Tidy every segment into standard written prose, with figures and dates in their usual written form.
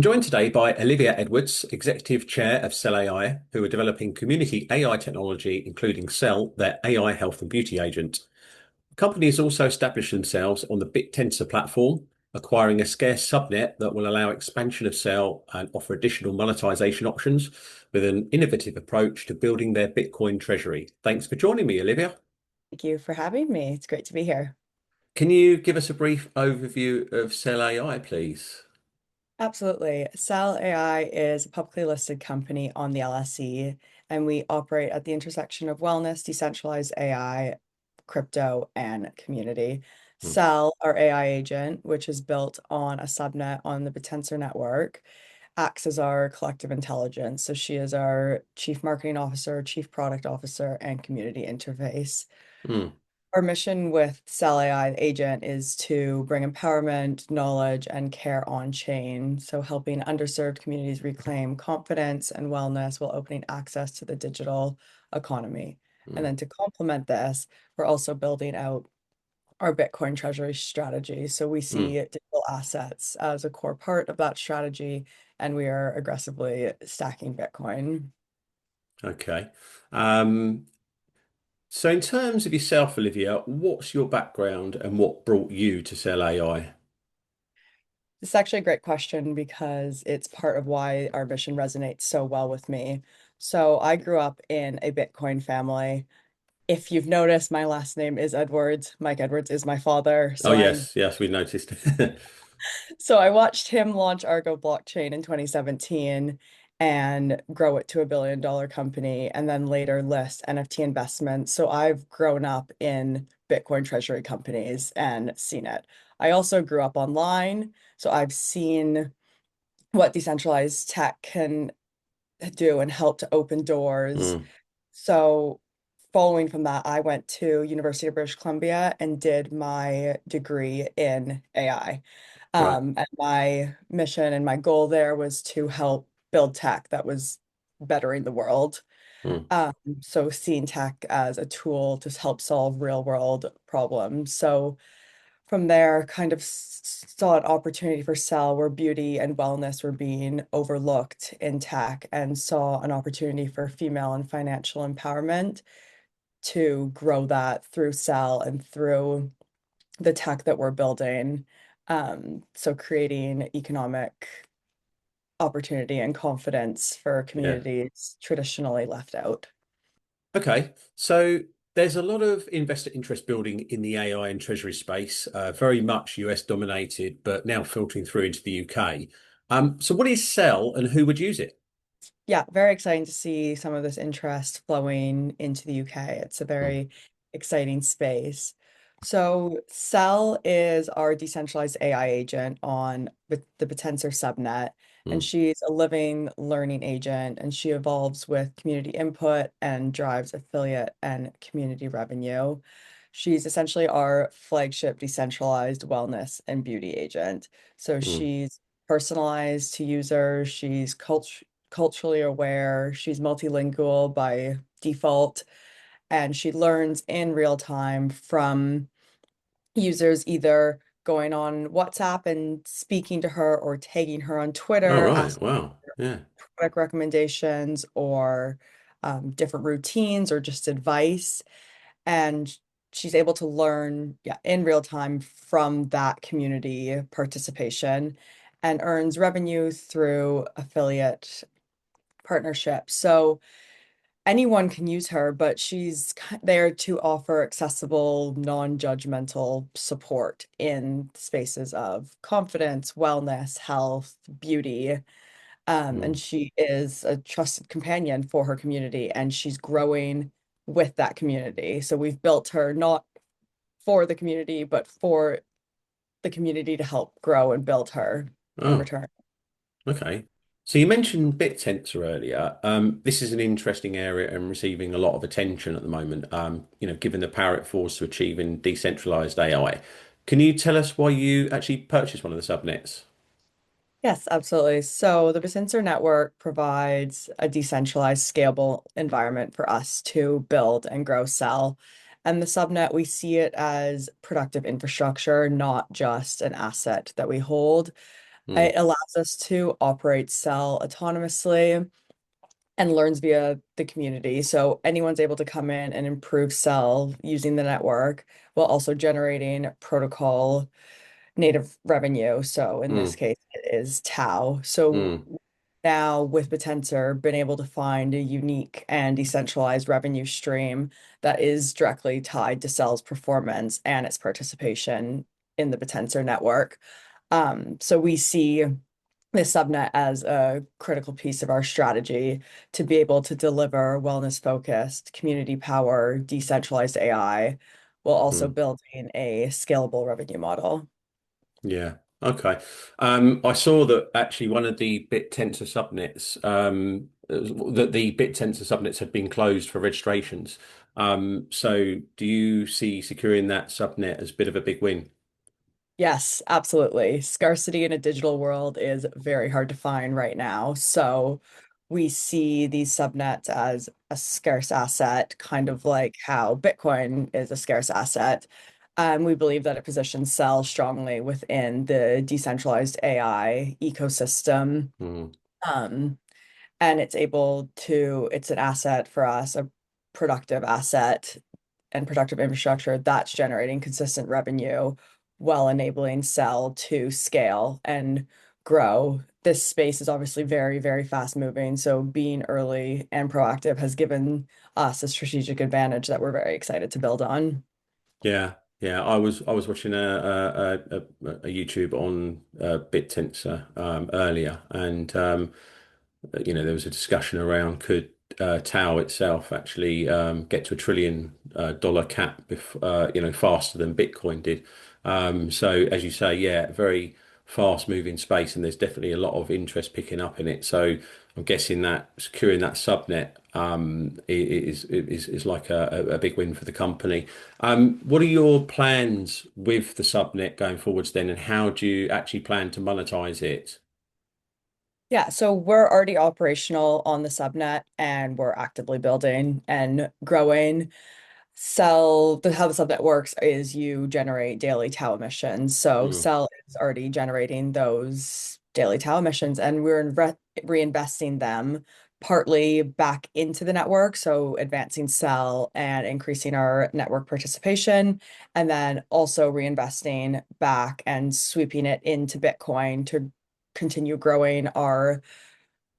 I'm joined today by Olivia Edwards, Executive Chair of CEL AI, who are developing community AI technology, including CEL, their AI health and beauty agent. The company has also established themselves on the Bittensor platform, acquiring a scarce subnet that will allow expansion of CEL and offer additional monetization options with an innovative approach to building their Bitcoin Treasury. Thanks for joining me, Olivia. Thank you for having me. It's great to be here. Can you give us a brief overview of CEL AI, please? Absolutely. CEL AI is a publicly listed company on the LSE, and we operate at the intersection of wellness, decentralized AI, crypto, and community. Hmm. CEL, our AI agent, which is built on a subnet on the Bittensor network, acts as our collective intelligence. So she is our chief marketing officer, chief product officer, and community interface. Hmm. Our mission with CEL AI agent is to bring empowerment, knowledge, and care on chain. So helping underserved communities reclaim confidence and wellness while opening access to the digital economy. And Hmm. then to complement this, we're also building out our Bitcoin Treasury strategy. So we see Hmm. digital assets as a core part of that strategy, and we are aggressively stacking Bitcoin. Okay. Um, So, in terms of yourself, Olivia, what's your background and what brought you to sell AI? This is actually a great question because it's part of why our mission resonates so well with me. So I grew up in a Bitcoin family. If you've noticed, my last name is Edwards. Mike Edwards is my father. Oh, yes, yes, we noticed. So I watched him launch Argo blockchain in 2017 and grow it to $1 billion company and then later list NFT investments. So I've grown up in Bitcoin treasury companies and seen it. I also grew up online, so I've seen what decentralized tech can do and help to open doors. Mm, So following from that, I went to University of British Columbia and did my degree in AI. right. And my mission and my goal there was to help build tech that was bettering the world. Mm, Um, so seeing tech as a tool to help solve real world problems. So from there, kind of saw an opportunity for Cell where beauty and wellness were being overlooked in tech and saw an opportunity for female and financial empowerment to grow that through Cell and through the tech that we're building. So creating economic opportunity and confidence for yeah. communities traditionally left out. Okay. So, there's a lot of investor interest building in the AI and treasury space, very much US dominated, but now filtering through into the UK. So, what is Sell and who would use it? Yeah, very exciting to see some of this interest flowing into the UK. It's a Mm, very exciting space. So, Cell is our decentralized AI agent on the Bittensor subnet, and mm, she's a living learning agent, and she evolves with community input and drives affiliate and community revenue. She's essentially our flagship decentralized wellness and beauty agent. So mm, she's personalized to users, she's culturally aware, she's multilingual by default, and she learns in real time from users either going on WhatsApp and speaking to her or tagging her on all Twitter, right. asking Wow. Yeah. product recommendations or different routines or just advice. And she's able to learn, yeah, in real time from that community participation and earns revenue through affiliate partnerships. So anyone can use her, but she's there to offer accessible, non-judgmental support in spaces of confidence, wellness, health, beauty. And Mm. she is a trusted companion for her community, and she's growing with that community. So we've built her not for the community, but for the community to help grow and build her in Oh. return. Okay. So you mentioned BitTensor earlier. This is an interesting area and receiving a lot of attention at the moment, given the power it force to achieving decentralized AI. Can you tell us why you actually purchased one of the subnets? Yes, absolutely. So the Bittensor network provides a decentralized, scalable environment for us to build and grow Cell. And the subnet, we see it as productive infrastructure, not just an asset that we hold. Mm, It allows us to operate CEL autonomously and learns via the community. So anyone's able to come in and improve CEL using the network while also generating protocol native revenue. So in this mm, case, it is TAO. So mm, now with Bittensor, been able to find a unique and decentralized revenue stream that is directly tied to CEL's performance and its participation in the Bittensor network. So we see this subnet as a critical piece of our strategy to be able to deliver wellness-focused, community-power, decentralized AI, while also mm. building a scalable revenue model. Yeah. Okay. I saw that actually one of the Bittensor subnets, that the Bittensor subnets had been closed for registrations. So do you see securing that subnet as a bit of a big win? Yes, absolutely. Scarcity in a digital world is very hard to find right now. So we see these subnets as a scarce asset, kind of like how Bitcoin is a scarce asset. We believe that it positions CEL strongly within the decentralized AI ecosystem. Mm. Um, and it's an asset for us, a productive asset and productive infrastructure that's generating consistent revenue while enabling CEL to scale and grow. This space is obviously very, very fast moving. So being early and proactive has given us a strategic advantage that we're very excited to build on. Yeah. Yeah. I was watching a YouTube on Bittensor earlier, and there was a discussion around could TAO itself actually get to $1 trillion cap faster than Bitcoin did. So as you say, yeah, very fast moving space, and there's definitely a lot of interest picking up in it. So I'm guessing that securing that subnet is like a big win for the company. What are your plans with the subnet going forwards then, and how do you actually plan to monetize it? Yeah, so we're already operational on the subnet and we're actively building and growing. How the subnet works is you generate daily TAO emissions. So Mm, CEL is already generating those daily TAO emissions, and we're reinvesting them partly back into the network, so advancing CEL and increasing our network participation, and then also reinvesting back and sweeping it into Bitcoin to continue growing our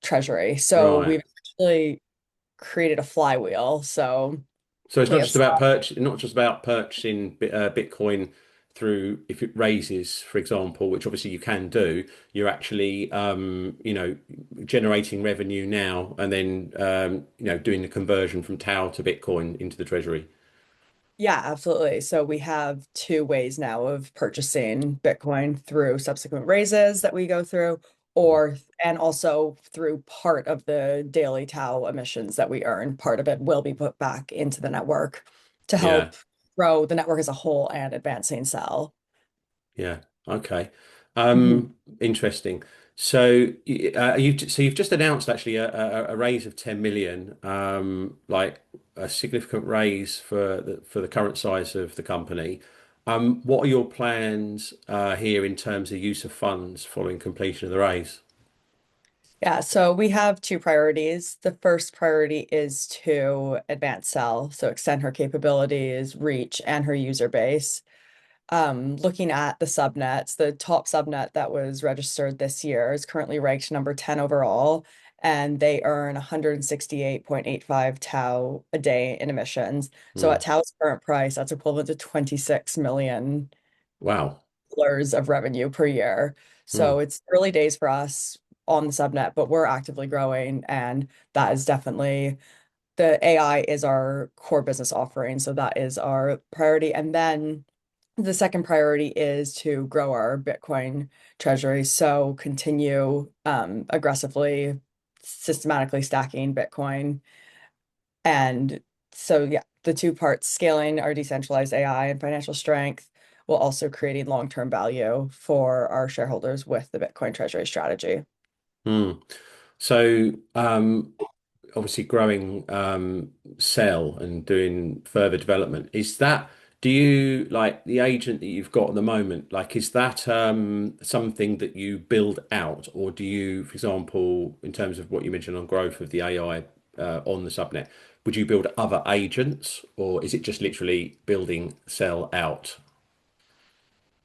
treasury. So right. we've actually created a flywheel. So So it's we not have just about not just about purchasing Bitcoin through if it raises, for example, which obviously you can do. You're actually, generating revenue now, and then, doing the conversion from TAO to Bitcoin into the treasury. Yeah, absolutely. So we have two ways now of purchasing Bitcoin through subsequent raises that we go through, Mm. and also through part of the daily TAO emissions that we earn. Part of it will be put back into the network to Yeah. help grow the network as a whole and advancing CEL. Yeah. Okay. Mhm. Interesting. So you've just announced actually a raise of 10 million, like a significant raise for the current size of the company. What are your plans here in terms of use of funds following completion of the raise? Yeah, so we have two priorities. The first priority is to advance CEL, so extend her capabilities, reach, and her user base. Looking at the subnets, the top subnet that was registered this year is currently ranked number 10 overall, and they earn 168.85 tau a day in emissions. So at Mm. tau's current price, that's equivalent to $26 million Wow. of revenue per year. So Mm. it's early days for us on the subnet, but we're actively growing, and that is definitely the AI is our core business offering. So that is our priority. And then the second priority is to grow our Bitcoin treasury. So continue aggressively, systematically stacking Bitcoin. And so, yeah, the two parts, scaling our decentralized AI and financial strength, while also creating long-term value for our shareholders with the Bitcoin treasury strategy. Mm. So, obviously growing CEL and doing further development, is that Do you like the agent that you've got at the moment? Like, is that something that you build out, or do you, for example, in terms of what you mentioned on growth of the AI on the subnet, would you build other agents, or is it just literally building CEL out?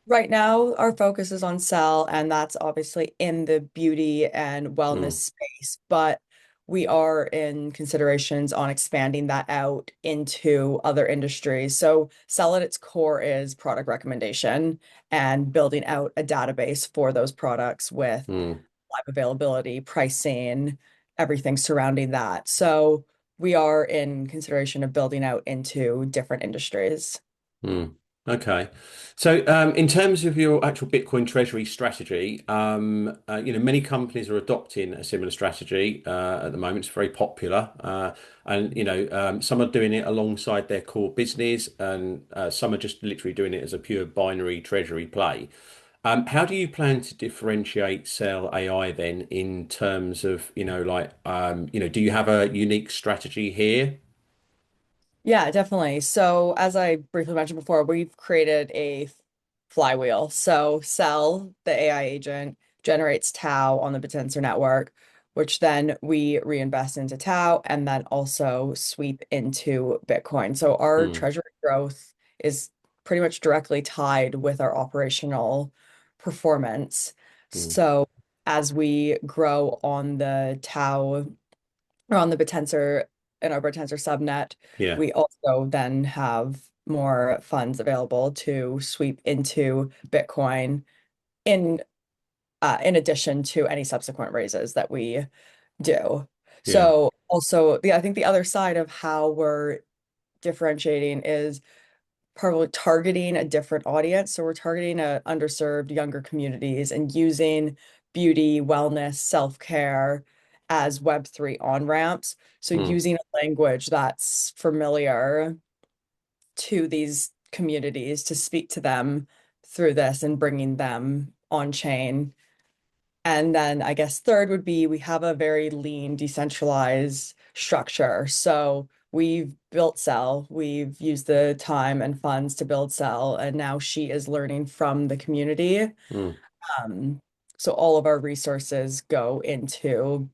Right now, our focus is on cell, and that's obviously in the beauty and wellness Mm, space. But we are in considerations on expanding that out into other industries. So, cell at its core is product recommendation and building out a database for those products with mm, live availability, pricing, everything surrounding that. So, we are in consideration of building out into different industries. mm. Okay. So, in terms of your actual Bitcoin Treasury strategy, many companies are adopting a similar strategy at the moment. It's very popular, and some are doing it alongside their core business, and some are just literally doing it as a pure binary treasury play. How do you plan to differentiate CEL AI then in terms of, do you have a unique strategy here? Yeah, definitely. So, as I briefly mentioned before, we've created a flywheel. So, Cell, the AI agent, generates TAO on the Bittensor network, which then we reinvest into TAO and then also sweep into Bitcoin. So, our Mm, treasury growth is pretty much directly tied with our operational performance. mm, So, as we grow on the TAO or on the Bittensor in our Bittensor subnet, yeah, we also then have more funds available to sweep into Bitcoin in in addition to any subsequent raises that we do. yeah. So also I think the other side of how we're differentiating is probably targeting a different audience. So we're targeting underserved younger communities and using beauty, wellness, self-care as Web3 on-ramps. So Mm, using a language that's familiar to these communities to speak to them through this and bringing them on chain. And then I guess third would be we have a very lean, decentralized structure. So we've built Cell, we've used the time and funds to build Cell, and now she is learning from the community. mm, Um, so all of our resources go into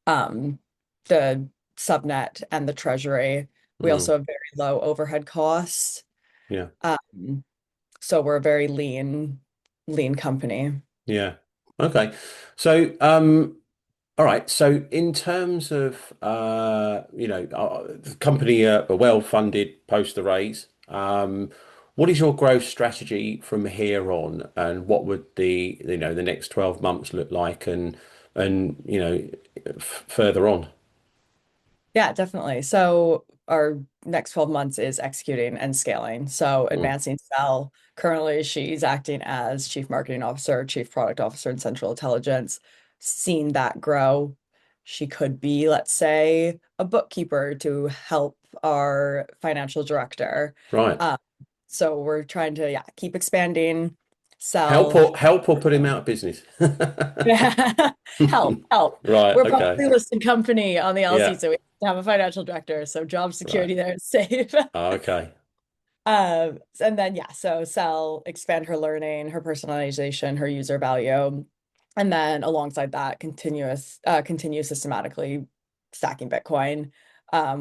um, the subnet and the treasury. We also mm, have very low overhead costs. yeah. Um, so we're a very lean company. Yeah. Okay. So, all right. So, in terms of, the company are well funded post the raise. What is your growth strategy from here on, and what would the next 12 months look like, and further on? Yeah, definitely. So our next 12 months is executing and scaling. So Mm, advancing Sal, currently she's acting as Chief Marketing Officer, Chief Product Officer, and Central Intelligence. Seeing that grow, she could be, let's say, a bookkeeper to help our financial director. right. Um, so we're trying to, yeah, keep expanding, Help sell. or help or put him out of business. Yeah. Help. Right. We're a Okay. publicly listed company on the LSE, Yeah. so we have to have a financial director, so job Right. security there is safe. Oh, okay. And then yeah, so sell, expand her learning, her personalization, her user value, and then alongside that, continue systematically stacking Bitcoin.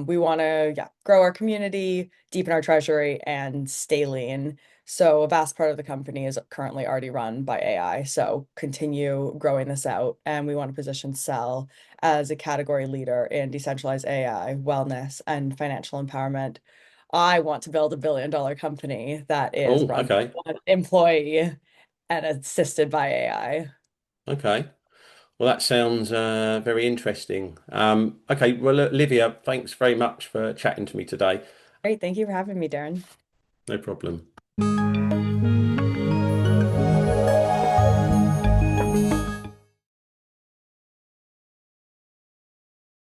We want to yeah grow our community, deepen our treasury, and stay lean. So a vast part of the company is currently already run by AI. So continue growing this out, and we want to position Cell as a category leader in decentralized AI, wellness, and financial empowerment. I want to build $1 billion company that is Oh, run by okay. one employee and assisted by AI. Okay. Well, that sounds very interesting. Okay, well, look, Olivia, thanks very much for chatting to me today. Great. Thank you for having me, Darren. No problem.